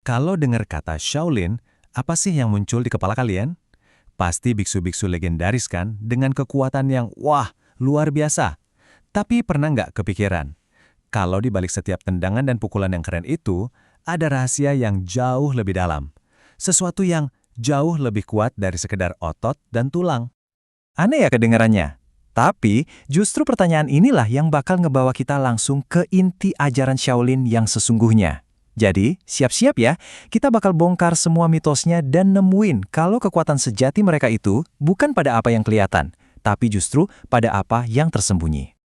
Kalau dengar kata Shaolin, apa sih yang muncul di kepala kalian? Pasti biksu-biksu legendaris kan, dengan kekuatan yang wah, luar biasa. Tapi pernah nggak kepikiran, kalau di balik setiap tendangan dan pukulan yang keren itu, ada rahasia yang jauh lebih dalam. Sesuatu yang jauh lebih kuat dari sekedar otot dan tulang. Aneh ya kedengarannya. Tapi justru pertanyaan inilah yang bakal ngebawa kita langsung ke inti ajaran Shaolin yang sesungguhnya. Jadi, siap-siap ya, kita bakal bongkar semua mitosnya dan nemuin kalau kekuatan sejati mereka itu bukan pada apa yang kelihatan, tapi justru pada apa yang tersembunyi.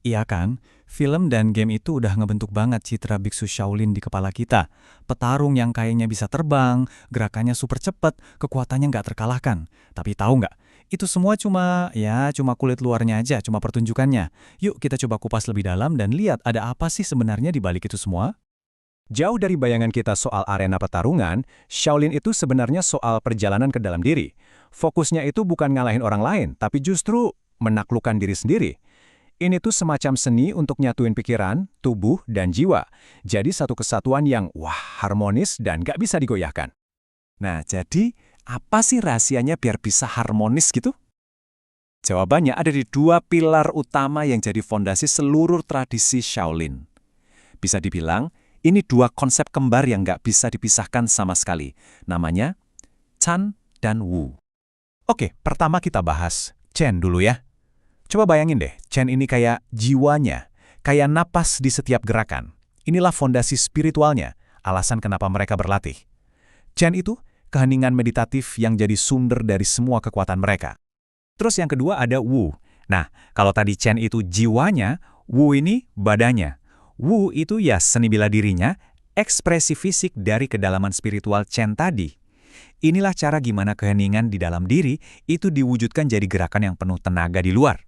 Iya kan? Film dan game itu udah ngebentuk banget citra biksu Shaolin di kepala kita. Petarung yang kayaknya bisa terbang, gerakannya super cepat, kekuatannya nggak terkalahkan. Tapi tahu nggak? Itu semua cuma kulit luarnya aja, cuma pertunjukannya. Yuk kita coba kupas lebih dalam dan lihat ada apa sih sebenarnya di balik itu semua. Jauh dari bayangan kita soal arena pertarungan, Shaolin itu sebenarnya soal perjalanan ke dalam diri. Fokusnya itu bukan ngalahin orang lain, tapi justru menaklukkan diri sendiri. Ini tuh semacam seni untuk nyatuin pikiran, tubuh, dan jiwa. Jadi satu kesatuan yang, harmonis dan gak bisa digoyahkan. Nah, jadi apa sih rahasianya biar bisa harmonis gitu? Jawabannya ada di dua pilar utama yang jadi fondasi seluruh tradisi Shaolin. Bisa dibilang, ini dua konsep kembar yang gak bisa dipisahkan sama sekali. Namanya Chan dan Wu. Oke, pertama kita bahas Chen dulu ya. Coba bayangin deh, Chen ini kayak jiwanya, kayak napas di setiap gerakan. Inilah fondasi spiritualnya, alasan kenapa mereka berlatih. Chen itu keheningan meditatif yang jadi sumber dari semua kekuatan mereka. Terus yang kedua ada Wu. Nah, kalau tadi Chen itu jiwanya, Wu ini badannya. Wu itu ya seni bela dirinya, ekspresi fisik dari kedalaman spiritual Chen tadi. Inilah cara gimana keheningan di dalam diri itu diwujudkan jadi gerakan yang penuh tenaga di luar.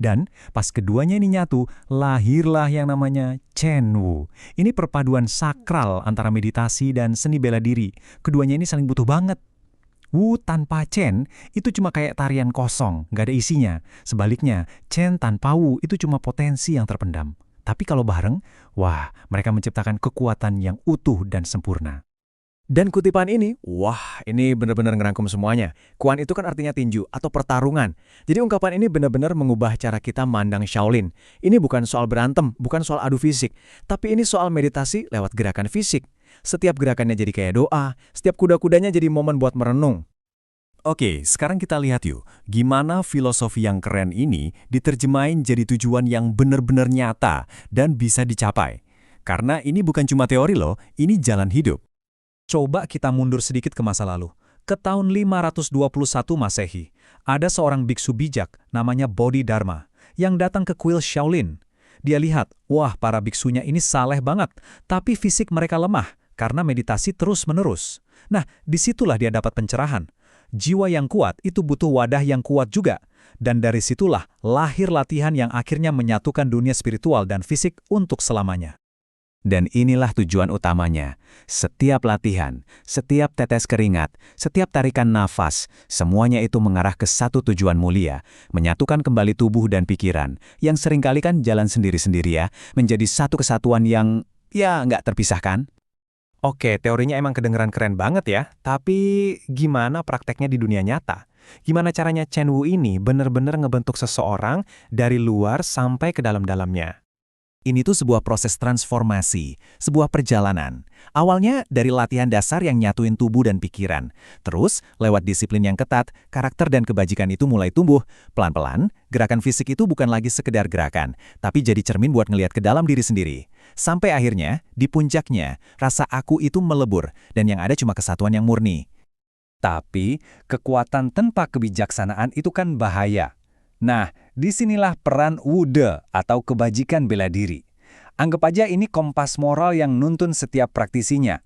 Dan pas keduanya ini nyatu, lahirlah yang namanya Chen Wu. Ini perpaduan sakral antara meditasi dan seni bela diri. Keduanya ini saling butuh banget. Wu tanpa Chen itu cuma kayak tarian kosong, nggak ada isinya. Sebaliknya, Chen tanpa Wu itu cuma potensi yang terpendam. Tapi kalau bareng, mereka menciptakan kekuatan yang utuh dan sempurna. Dan kutipan ini, ini benar-benar ngerangkum semuanya. Kuan itu kan artinya tinju atau pertarungan. Jadi ungkapan ini benar-benar mengubah cara kita mandang Shaolin. Ini bukan soal berantem, bukan soal adu fisik. Tapi ini soal meditasi lewat gerakan fisik. Setiap gerakannya jadi kayak doa, setiap kuda-kudanya jadi momen buat merenung. Oke, sekarang kita lihat yuk, gimana filosofi yang keren ini diterjemahin jadi tujuan yang benar-benar nyata dan bisa dicapai. Karena ini bukan cuma teori loh, ini jalan hidup. Coba kita mundur sedikit ke masa lalu. Ke tahun 521 Masehi, ada seorang biksu bijak namanya Bodhidharma yang datang ke kuil Shaolin. Dia lihat, para biksunya ini saleh banget, tapi fisik mereka lemah karena meditasi terus-menerus. Nah, disitulah dia dapat pencerahan. Jiwa yang kuat itu butuh wadah yang kuat juga. Dan dari situlah lahir latihan yang akhirnya menyatukan dunia spiritual dan fisik untuk selamanya. Dan inilah tujuan utamanya. Setiap latihan, setiap tetes keringat, setiap tarikan nafas, semuanya itu mengarah ke satu tujuan mulia, menyatukan kembali tubuh dan pikiran, yang seringkali kan jalan sendiri-sendiri ya, menjadi satu kesatuan yang, nggak terpisahkan. Oke, teorinya emang kedengeran keren banget ya, tapi gimana prakteknya di dunia nyata? Gimana caranya Chen Wu ini benar-benar ngebentuk seseorang dari luar sampai ke dalam-dalamnya? Ini tuh sebuah proses transformasi, sebuah perjalanan. Awalnya dari latihan dasar yang nyatuin tubuh dan pikiran. Terus, lewat disiplin yang ketat, karakter dan kebajikan itu mulai tumbuh. Pelan-pelan, gerakan fisik itu bukan lagi sekedar gerakan, tapi jadi cermin buat ngelihat ke dalam diri sendiri. Sampai akhirnya, di puncaknya, rasa aku itu melebur, dan yang ada cuma kesatuan yang murni. Tapi, kekuatan tanpa kebijaksanaan itu kan bahaya. Nah, disinilah peran Wude atau kebajikan bela diri. Anggap aja ini kompas moral yang nuntun setiap praktisinya.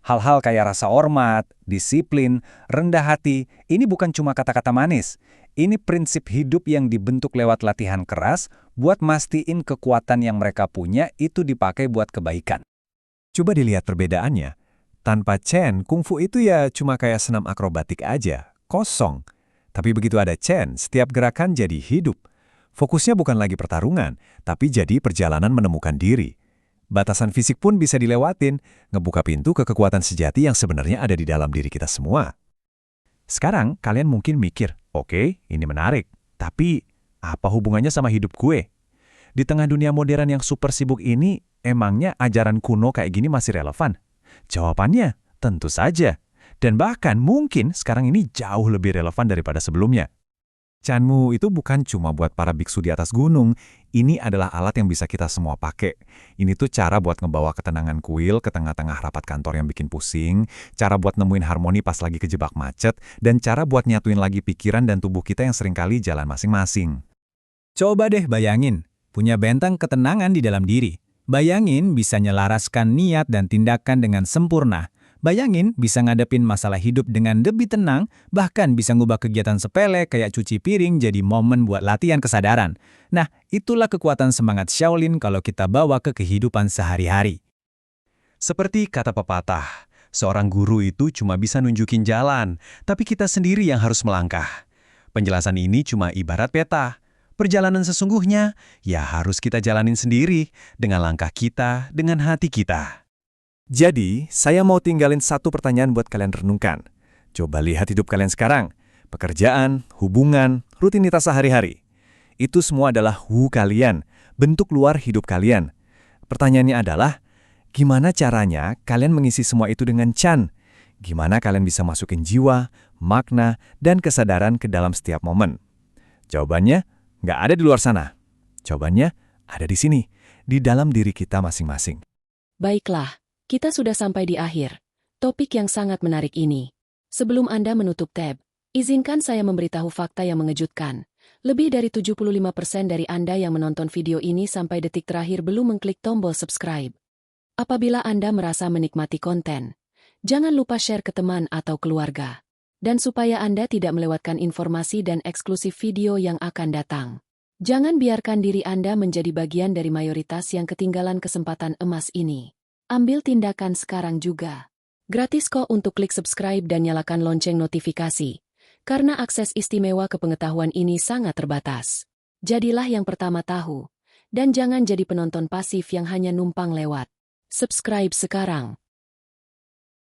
Hal-hal kayak rasa hormat, disiplin, rendah hati, ini bukan cuma kata-kata manis. Ini prinsip hidup yang dibentuk lewat latihan keras buat mastiin kekuatan yang mereka punya itu dipakai buat kebaikan. Coba dilihat perbedaannya. Tanpa Chen, kungfu itu ya cuma kayak senam akrobatik aja, kosong. Tapi begitu ada Chen, setiap gerakan jadi hidup. Fokusnya bukan lagi pertarungan, tapi jadi perjalanan menemukan diri. Batasan fisik pun bisa dilewatin, ngebuka pintu ke kekuatan sejati yang sebenarnya ada di dalam diri kita semua. Sekarang, kalian mungkin mikir, oke, ini menarik, tapi apa hubungannya sama hidup gue? Di tengah dunia modern yang super sibuk ini, emangnya ajaran kuno kayak gini masih relevan? Jawabannya, tentu saja. Dan bahkan mungkin sekarang ini jauh lebih relevan daripada sebelumnya. Canmu itu bukan cuma buat para biksu di atas gunung, ini adalah alat yang bisa kita semua pakai. Ini tuh cara buat ngebawa ketenangan kuil ke tengah-tengah rapat kantor yang bikin pusing, cara buat nemuin harmoni pas lagi kejebak macet, dan cara buat nyatuin lagi pikiran dan tubuh kita yang seringkali jalan masing-masing. Coba deh bayangin, punya benteng ketenangan di dalam diri. Bayangin bisa nyelaraskan niat dan tindakan dengan sempurna. Bayangin bisa ngadepin masalah hidup dengan lebih tenang, bahkan bisa ngubah kegiatan sepele kayak cuci piring jadi momen buat latihan kesadaran. Nah, itulah kekuatan semangat Shaolin kalau kita bawa ke kehidupan sehari-hari. Seperti kata pepatah, seorang guru itu cuma bisa nunjukin jalan, tapi kita sendiri yang harus melangkah. Penjelasan ini cuma ibarat peta. Perjalanan sesungguhnya, ya harus kita jalanin sendiri, dengan langkah kita, dengan hati kita. Jadi, saya mau tinggalin satu pertanyaan buat kalian renungkan. Coba lihat hidup kalian sekarang. Pekerjaan, hubungan, rutinitas sehari-hari. Itu semua adalah hu kalian, bentuk luar hidup kalian. Pertanyaannya adalah, gimana caranya kalian mengisi semua itu dengan Chan? Gimana kalian bisa masukin jiwa, makna, dan kesadaran ke dalam setiap momen? Jawabannya, nggak ada di luar sana. Jawabannya ada di sini, di dalam diri kita masing-masing. Baiklah. Kita sudah sampai di akhir topik yang sangat menarik ini. Sebelum Anda menutup tab, izinkan saya memberitahu fakta yang mengejutkan. Lebih dari 75% dari Anda yang menonton video ini sampai detik terakhir belum mengklik tombol subscribe. Apabila Anda merasa menikmati konten, jangan lupa share ke teman atau keluarga. Dan supaya Anda tidak melewatkan informasi dan eksklusif video yang akan datang. Jangan biarkan diri Anda menjadi bagian dari mayoritas yang ketinggalan kesempatan emas ini. Ambil tindakan sekarang juga. Gratis kok untuk klik subscribe dan nyalakan lonceng notifikasi. Karena akses istimewa ke pengetahuan ini sangat terbatas. Jadilah yang pertama tahu. Dan jangan jadi penonton pasif yang hanya numpang lewat. Subscribe sekarang.